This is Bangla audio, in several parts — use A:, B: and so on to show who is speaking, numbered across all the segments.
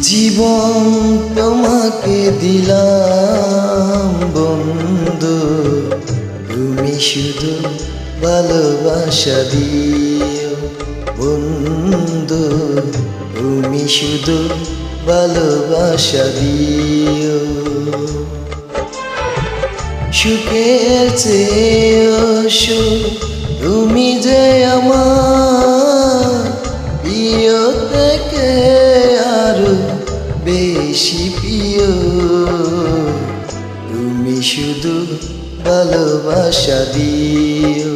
A: জীবন তোমাকে দিলাম বন্ধু, তুমি শুধু ভালোবাসা দিও বন্ধু, তুমি শুধু ভালোবাসা দিও। সুখের চেয়েও সুখ তুমি যে আমার প্রিয় থেকে আরো বেশি প্রিয়। তুমি শুধু ভালোবাসা দিও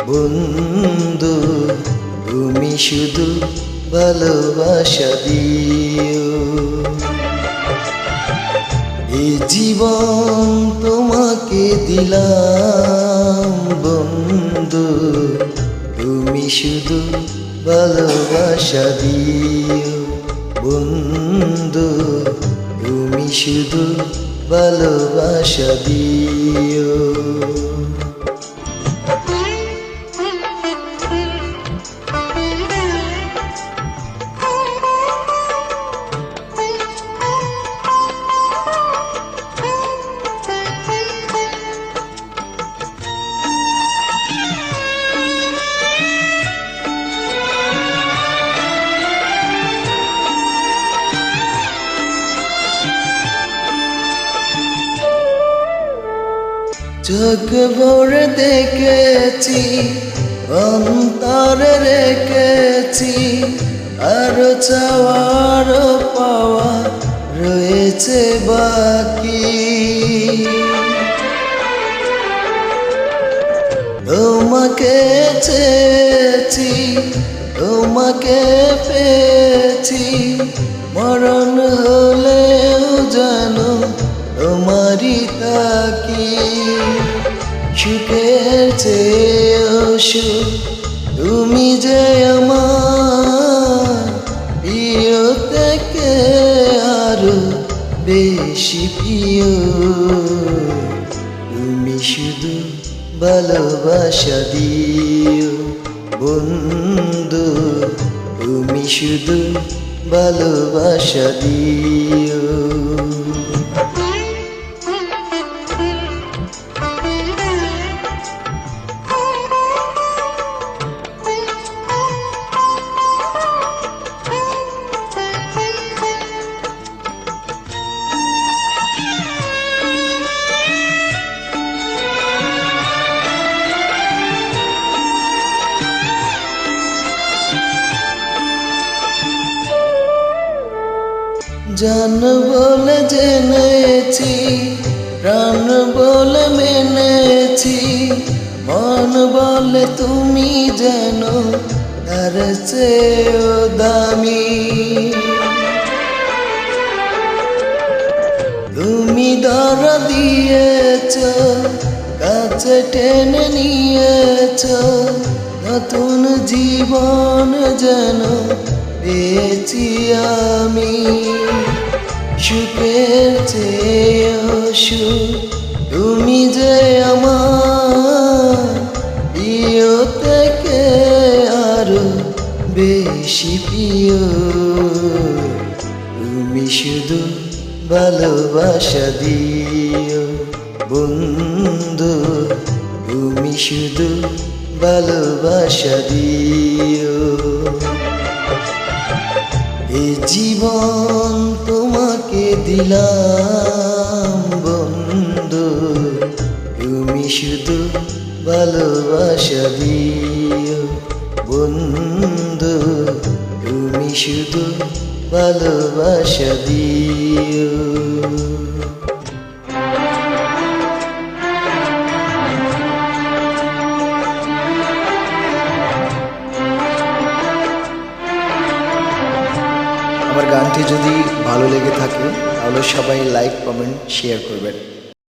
A: বন্ধু, তুমি শুধু ভালোবাসা দিও। এই জীবন তোমাকে দিলাম বন্ধু, তুমি শুধু ভালোবাসা দিও বন্ধু, তুমি শুধু ভালোবাসা দিও। চোখ ভরে দেখেছি, অন্তরে রেখেছি, আরো চাওয়ার পাওয়া রয়েছে বাকি। তোমাকে চেয়েছি, তোমাকে পেয়েছি, মরণ হলেও জানো তোমারই তাকি। সুখের চেয়েও সুখ তুমি যে আমার প্রিয় থেকে আরো বেশি প্রিয়। তুমি শুধু ভালোবাসা দিও বন্ধু, তুমি শুধু ভালোবাসা দিও। জান বলে জেনেছি, প্রাণ বলে মেনেছি, মন বলে তুমি যেন তার চেয়েও দামি। তুমি ধরা দিয়েছ, কাছে টেনে নিয়েছ, নতুন জীবন যেন পেয়েছি আমি। সুখের চেয়েও সুখ তুমি যে আমার প্রিয় থেকে আরো বেশি প্রিয়। তুমি শুধু ভালোবাসা দিও বন্ধু, তুমি শুধু ভালোবাসা দিও। এই জীবন তোমাকে দিলাম বন্ধু, তুমি শুধু ভালোবাসা দিও বন্ধু, তুমি শুধু ভালোবাসা দিও। আমার গানটি যদি ভালো লেগে থাকে তাহলে সবাই লাইক, কমেন্ট, শেয়ার করবেন।